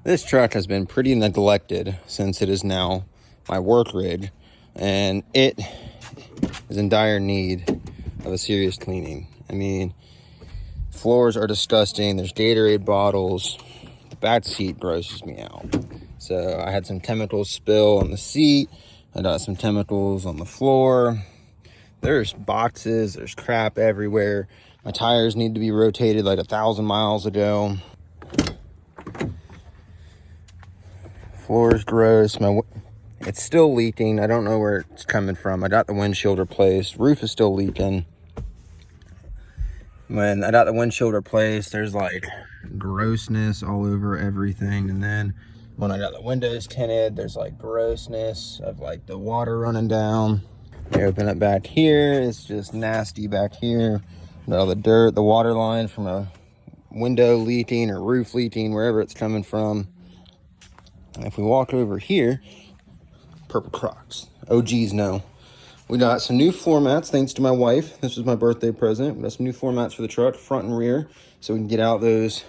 This truck has been pretty neglected since it is now my work rig, and it is in dire need of a serious cleaning. I mean, floors are disgusting. There's Gatorade bottles. The back seat grosses me out. So I had some chemicals spill on the seat. I got some chemicals on the floor. There's boxes, there's crap everywhere. My tires need to be rotated like 1,000 miles ago. Floor is gross. It's still leaking. I don't know where it's coming from. I got the windshield replaced. Roof is still leaking. When I got the windshield replaced, there's like grossness all over everything. And then when I got the windows tinted, there's like grossness of like the water running down. You open it back here, it's just nasty back here. All the dirt, the water line from a window leaking or roof leaking, wherever it's coming from. And if we walk over here, purple Crocs. OGs know. We got some new floor mats, thanks to my wife. This was my birthday present. We got some new floor mats for the truck, front and rear, so we can get out those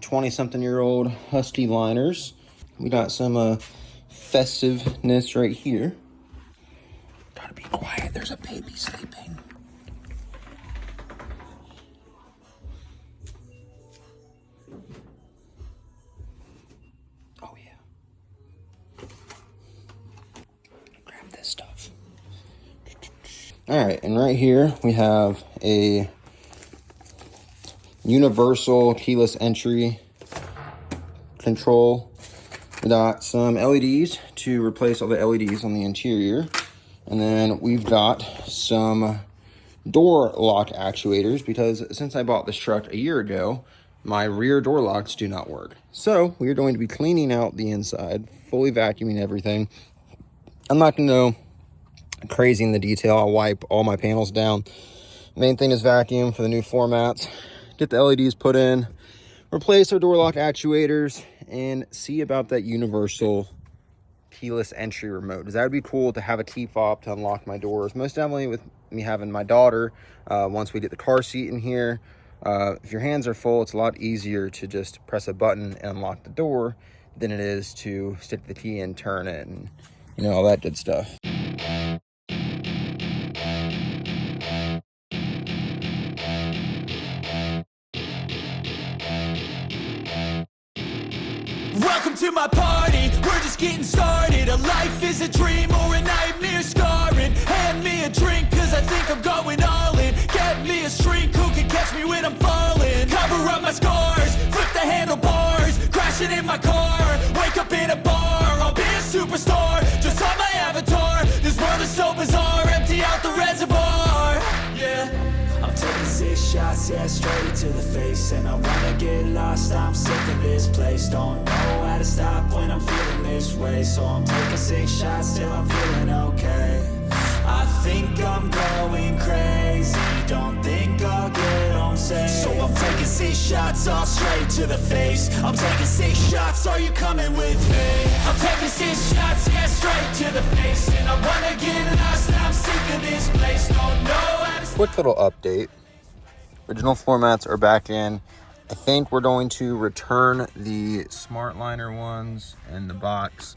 20-something-year-old Husky liners. We got some festiveness right here. Gotta be quiet, there's a baby sleeping. Oh yeah. Grab this stuff. All right, and right here we have a universal keyless entry control. We got some LEDs to replace all the LEDs on the interior. And then we've got some door lock actuators because since I bought this truck a year ago, my rear door locks do not work. So we are going to be cleaning out the inside, fully vacuuming everything. I'm not going to go crazy in the detail. I'll wipe all my panels down. Main thing is vacuum for the new floor mats, get the LEDs put in, replace our door lock actuators, and see about that universal keyless entry remote, because that would be cool to have a key fob to unlock my doors. Most definitely with me having my daughter, once we get the car seat in here, if your hands are full, it's a lot easier to just press a button and unlock the door than it is to stick the key in, turn it, and you know, all that good stuff. Welcome to my party, we're just getting started. A life is a dream or a nightmare scarring. Hand me a drink cause I think I'm going all in. Get me a shrink who can catch me when I'm falling. Cover up my scars, flip the handlebars. Crashing in my car, wake up in a bar. I'll be a superstar, just on my avatar. This world is so bizarre, empty out the reservoir. Yeah, I'm taking 6 shots, yeah, straight to the face. And I wanna get lost, I'm sick of this place. Don't know how to stop when I'm feeling this way. So I'm taking 6 shots till I'm feeling okay. I think I'm going crazy, don't think I'll get home safe. So I'm taking 6 shots, all straight to the face. I'm taking 6 shots, are you coming with me? I'm taking 6 shots, yeah, straight to the face. And I wanna get lost, I'm sick of this place. Don't know how to... Quick little update. Original floor mats are back in. I think we're going to return the smart liner ones in the box.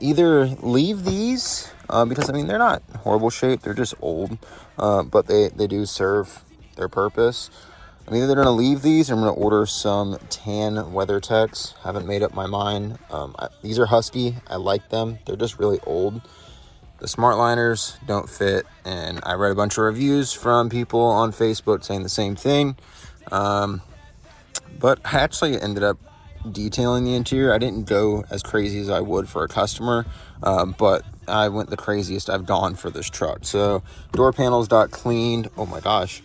Either leave these, because I mean, they're not horrible shape, they're just old, but they do serve their purpose. I'm either going to leave these or I'm going to order some tan WeatherTechs. Haven't made up my mind. These are Husky. I like them. They're just really old. The smart liners don't fit, and I read a bunch of reviews from people on Facebook saying the same thing. But I actually ended up detailing the interior. I didn't go as crazy as I would for a customer, but I went the craziest I've gone for this truck. So door panels got cleaned. Oh my gosh,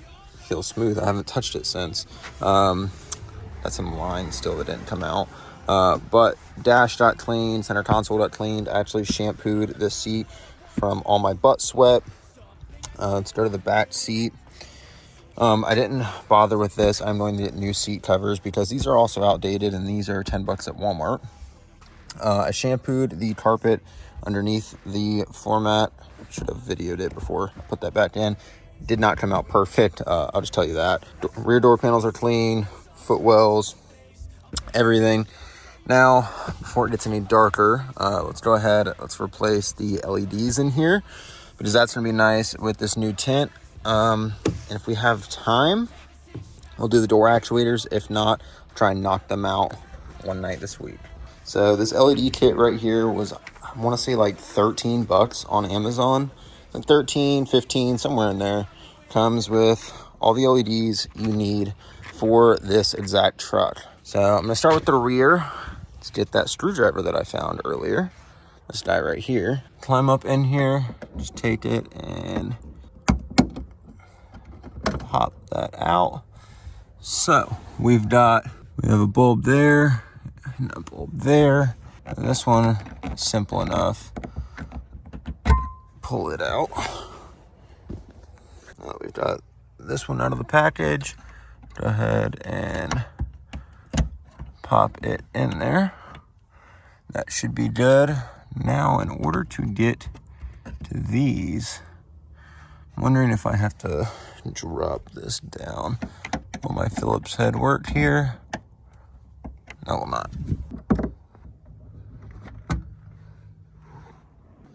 feels smooth. I haven't touched it since. That's some lines still that didn't come out. But dash got cleaned, center console got cleaned. I actually shampooed the seat from all my butt sweat. Let's go to the back seat. I didn't bother with this. I'm going to get new seat covers because these are also outdated, and these are $10 at Walmart. I shampooed the carpet underneath the floor mat. Should have videoed it before I put that back in. Did not come out perfect. I'll just tell you that. Rear door panels are clean. Footwells, everything. Now, before it gets any darker, let's go ahead, let's replace the LEDs in here, because that's gonna be nice with this new tint. And if we have time, we'll do the door actuators. If not, try and knock them out one night this week. So this LED kit right here was, I want to say like 13 bucks on Amazon, like 13, 15, somewhere in there. Comes with all the LEDs you need for this exact truck. So I'm gonna start with the rear. Let's get that screwdriver that I found earlier. This guy right here. Climb up in here, just take it and pop that out. So we have a bulb there and a bulb there. And this one is simple enough. Pull it out. Now we've got this one out of the package. Go ahead and pop it in there. That should be good. Now, in order to get to these, I'm wondering if I have to drop this down. Will my Phillips head work here? No, it will not.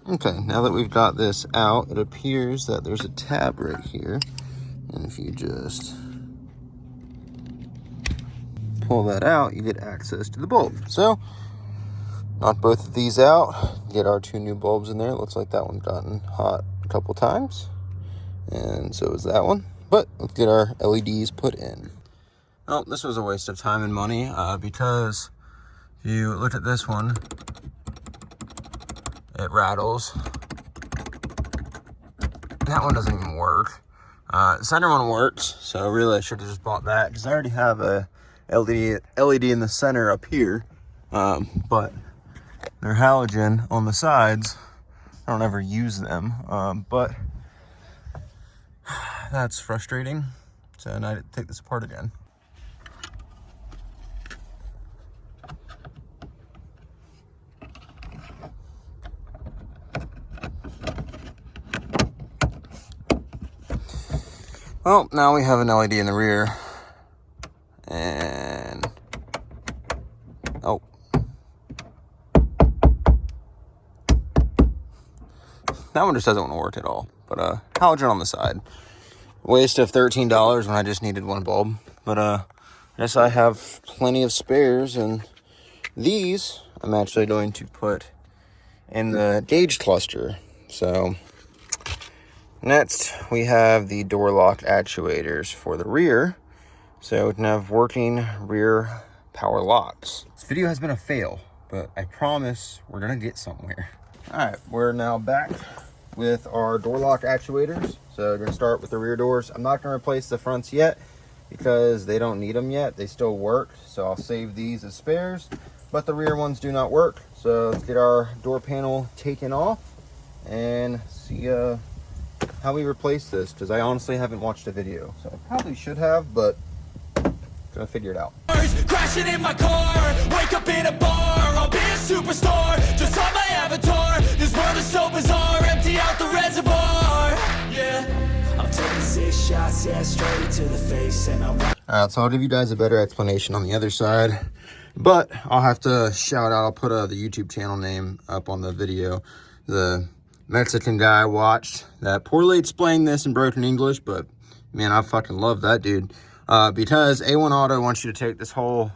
Okay, now that we've got this out, it appears that there's a tab right here. And if you just pull that out, you get access to the bulb. So, knock both of these out, get our two new bulbs in there. It looks like that one's gotten hot a couple times. And so is that one. But let's get our LEDs put in. Well, this was a waste of time and money because if you look at this one, it rattles. That one doesn't even work. The center one works, so really I should have just bought that because I already have a LED in the center up here, but they're halogen on the sides. I don't ever use them, but that's frustrating. So now I take this apart again. Well, now we have an LED in the rear, and oh, that one just doesn't want to work at all. But halogen on the side, waste of $13 when I just needed one bulb. But I guess I have plenty of spares, and these I'm actually going to put in the gauge cluster. So next, we have the door lock actuators for the rear, so we can have working rear power locks. This video has been a fail, but I promise we're gonna get somewhere. All right, we're now back with our door lock actuators. So we're gonna start with the rear doors. I'm not gonna replace the fronts yet because they don't need them yet. They still work, so I'll save these as spares, but the rear ones do not work. So let's get our door panel taken off and see how we replace this, because I honestly haven't watched a video, so I probably should have, but gonna figure it out. Crashing in my car, wake up in a bar, I'll be a superstar, just on my avatar. This world is so bizarre, empty out the reservoir. Yeah, I'm taking 6 shots, yeah, straight to the face, and I'm Alright, so I'll give you guys a better explanation on the other side, but I'll have to shout out, I'll put the YouTube channel name up on the video. The Mexican guy I watched that poorly explained this in broken English, but man, I fucking love that dude. Because A1 Auto wants you to take this whole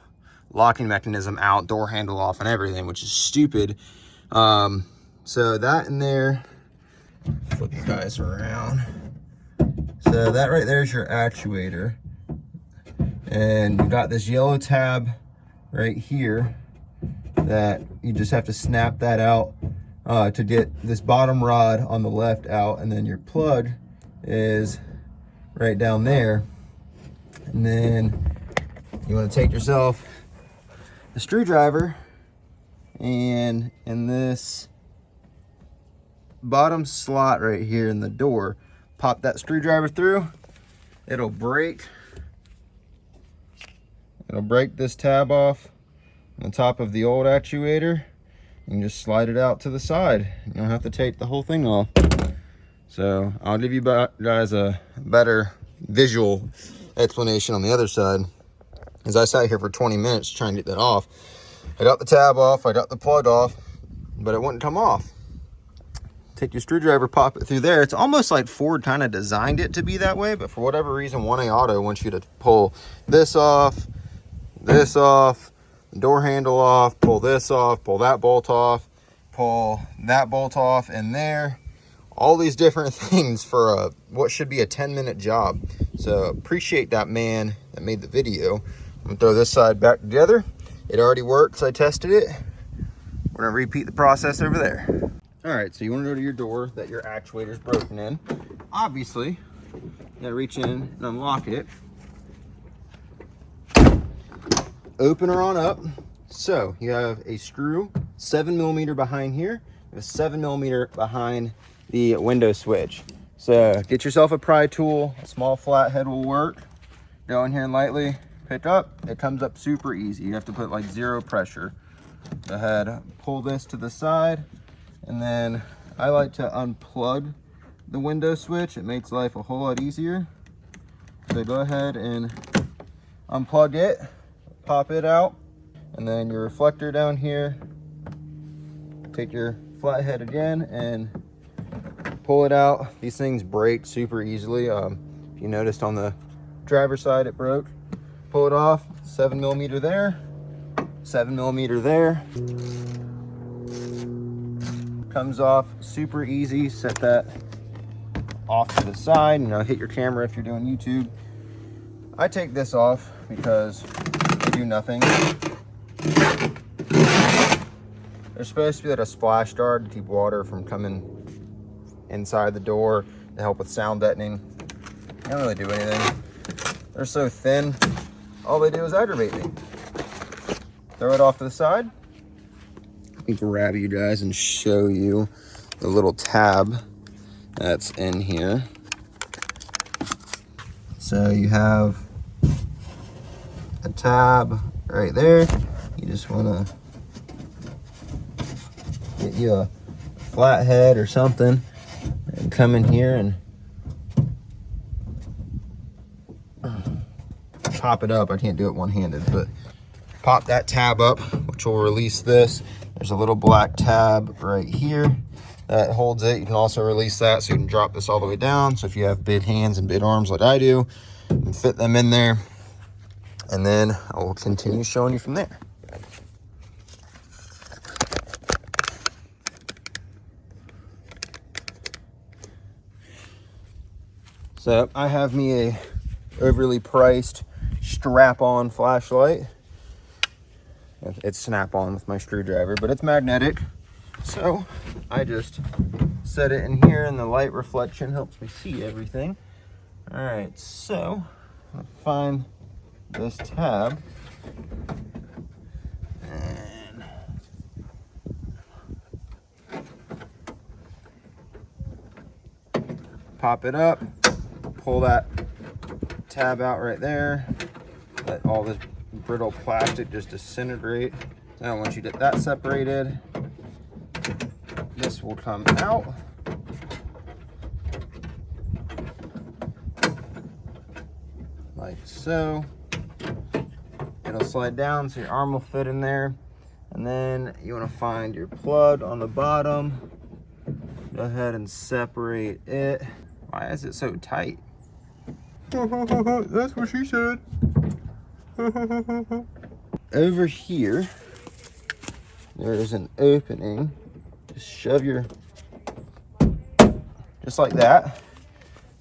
locking mechanism out, door handle off and everything, which is stupid. So that in there, flip you guys around. So that right there is your actuator. And you got this yellow tab right here that you just have to snap that out to get this bottom rod on the left out, and then your plug is right down there. And then you want to take yourself a screwdriver, and in this bottom slot right here in the door, pop that screwdriver through. It'll break this tab off on the top of the old actuator, and just slide it out to the side. You don't have to take the whole thing off. So I'll give you guys a better visual explanation on the other side. As I sat here for 20 minutes trying to get that off. I got the tab off, I got the plug off, but it wouldn't come off. Take your screwdriver, pop it through there. It's almost like Ford kind of designed it to be that way, but for whatever reason, 1A Auto wants you to pull this off, the door handle off, pull this off, pull that bolt off, pull that bolt off in there. All these different things for what should be a 10-minute job. So appreciate that man that made the video. I'm gonna throw this side back together. It already works, I tested it. We're gonna repeat the process over there. All right, so you wanna go to your door that your actuator's broken in. Obviously, you gotta reach in and unlock it. Open her on up. So you have a screw, 7mm behind here, and a 7mm behind the window switch. So get yourself a pry tool, a small flathead will work. Go in here and lightly pick up. It comes up super easy. You have to put like 0 pressure. Go ahead, pull this to the side, and then I like to unplug the window switch. It makes life a whole lot easier. So go ahead and unplug it, pop it out, and then your reflector down here. Take your flathead again and pull it out. These things break super easily. If you noticed on the driver's side it broke. Pull it off. 7mm there, 7mm there. Comes off super easy. Set that off to the side. You know, hit your camera if you're doing YouTube. I take this off because they do nothing. There's supposed to be like a splash guard to keep water from coming inside the door to help with sound deadening. They don't really do anything. They're so thin, all they do is aggravate me. Throw it off to the side. Let me grab you guys and show you the little tab that's in here. So you have a tab right there. You just want to get you a flathead or something and come in here and pop it up. I can't do it one-handed, but pop that tab up, which will release this. There's a little black tab right here that holds it. You can also release that so you can drop this all the way down. So if you have big hands and big arms like I do, you can fit them in there. And then I will continue showing you from there. So I have me a overly priced strap-on flashlight. It's snap-on with my screwdriver, but it's magnetic. So I just set it in here and the light reflection helps me see everything. All right, so I'll find this tab and pop it up, pull that tab out right there, let all this brittle plastic just disintegrate. Now once you get that separated, this will come out. Like so. It'll slide down so your arm will fit in there. And then you want to find your plug on the bottom. Go ahead and separate it. Why is it so tight? That's what she said. Over here, there is an opening. Just shove your, just like that.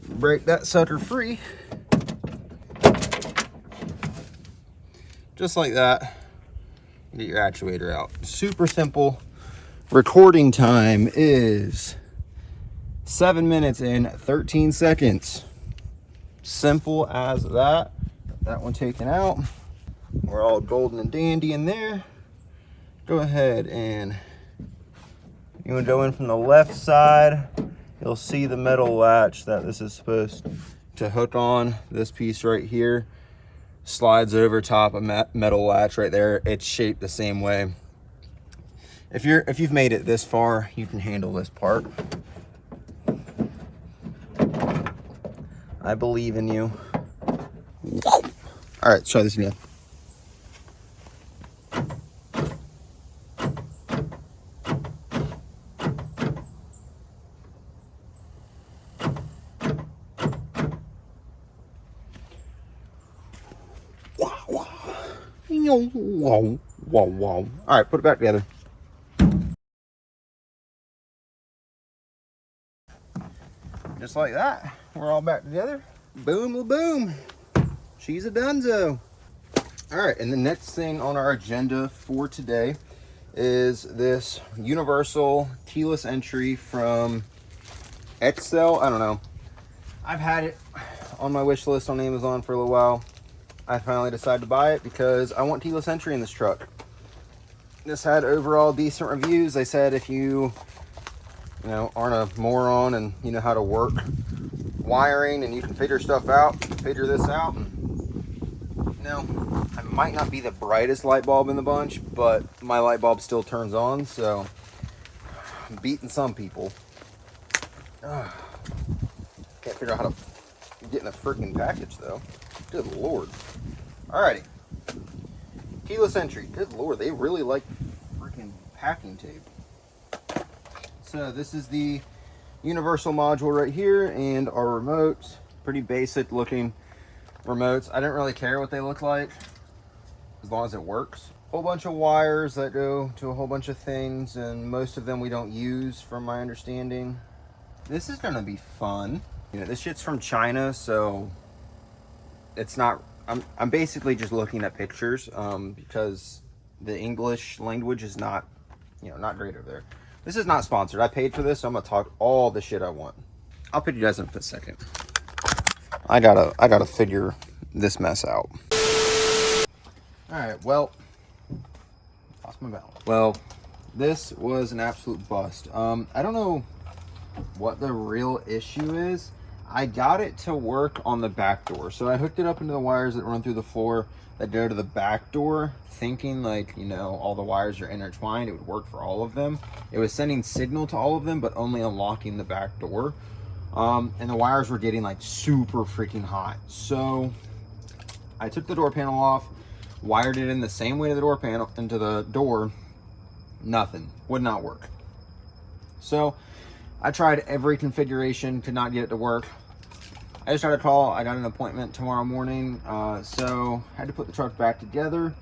Break that sucker free. Just like that. Get your actuator out. Super simple. Recording time is 7 minutes and 13 seconds. Simple as that. That one taken out. We're all golden and dandy in there. Go ahead and you want to go in from the left side. You'll see the metal latch that this is supposed to hook on. This piece right here slides over top a metal latch right there. It's shaped the same way. If you've made it this far, you can handle this part. I believe in you. All right, let's try this again. Whoa, whoa, whoa. All right, put it back together. Just like that, we're all back together. Boom, boom. She's a donezo. All right, and the next thing on our agenda for today is this universal keyless entry from Excel. I don't know. I've had it on my wish list on Amazon for a little while. I finally decided to buy it because I want keyless entry in this truck. This had overall decent reviews. They said if you aren't a moron and you know how to work wiring and you can figure stuff out, figure this out. And, I might not be the brightest light bulb in the bunch, but my light bulb still turns on, so I'm beating some people. Can't figure out how to get in a freaking package though. Good Lord. Alrighty. Keyless entry. Good Lord, they really like freaking packing tape. So this is the universal module right here and our remotes. Pretty basic looking remotes. I didn't really care what they look like as long as it works. Whole bunch of wires that go to a whole bunch of things, and most of them we don't use from my understanding. This is gonna be fun. This shit's from China, so it's not, I'm basically just looking at pictures because the English language is not, not great over there. This is not sponsored. I paid for this, so I'm gonna talk all the shit I want. I'll put you guys in for a second. I gotta figure this mess out. All right, well, lost my balance. Well, this was an absolute bust. I don't know what the real issue is. I got it to work on the back door. So I hooked it up into the wires that run through the floor that go to the back door, thinking like, all the wires are intertwined, it would work for all of them. It was sending signal to all of them, but only unlocking the back door. And the wires were getting like super freaking hot. So I took the door panel off, wired it in the same way to the door panel, into the door. Nothing, would not work. So I tried every configuration, could not get it to work. I just had a call. I got an appointment tomorrow morning, so I had to put the truck back together.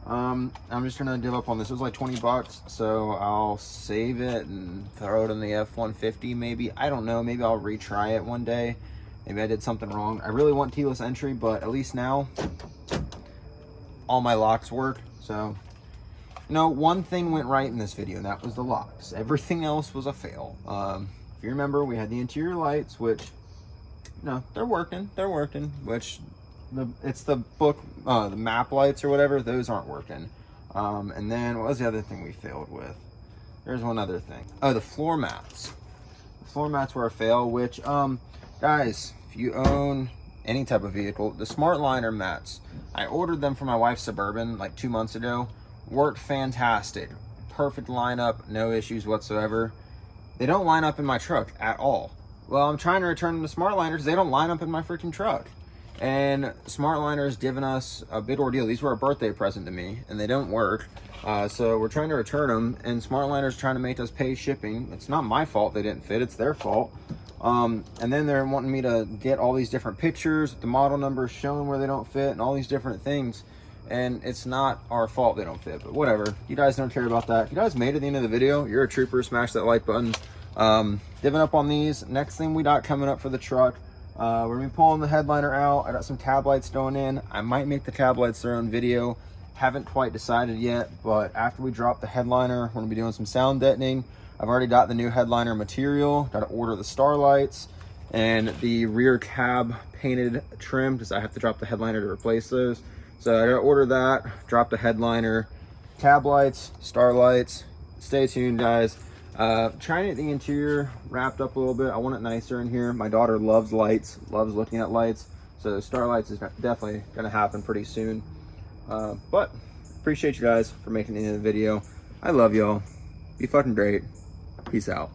I'm just gonna give up on this. It was like 20 bucks, so I'll save it and throw it in the F-150 maybe. I don't know, maybe I'll retry it one day. Maybe I did something wrong. I really want keyless entry, but at least now all my locks work. So, one thing went right in this video, and that was the locks. Everything else was a fail. If you remember, we had the interior lights, which they're working, which it's the map lights or whatever, those aren't working. And then what was the other thing we failed with? There's one other thing. Oh, the floor mats. The floor mats were a fail, which guys, if you own any type of vehicle, the smart liner mats, I ordered them for my wife's Suburban like 2 months ago. Worked fantastic, perfect lineup, no issues whatsoever. They don't line up in my truck at all. Well, I'm trying to return them to smart liners. They don't line up in my freaking truck. And smart liner's given us a big ordeal. These were a birthday present to me, and they don't work. So we're trying to return them, and smart liner's trying to make us pay shipping. It's not my fault they didn't fit, it's their fault. And then they're wanting me to get all these different pictures, the model numbers showing where they don't fit, and all these different things. And it's not our fault they don't fit, but whatever. You guys don't care about that. If you guys made it to the end of the video, you're a trooper. Smash that like button. Giving up on these. Next thing we got coming up for the truck, we're gonna be pulling the headliner out. I got some tab lights going in. I might make the tab lights their own video. Haven't quite decided yet, but after we drop the headliner, we're gonna be doing some sound deadening. I've already got the new headliner material. Got to order the starlights and the rear cab painted trim, because I have to drop the headliner to replace those. So I gotta order that, drop the headliner, cab lights, starlights. Stay tuned, guys. Trying to get the interior wrapped up a little bit. I want it nicer in here. My daughter loves lights, loves looking at lights. So starlights is definitely gonna happen pretty soon. But appreciate you guys for making it in the video. I love y'all. Be fucking great. Peace out.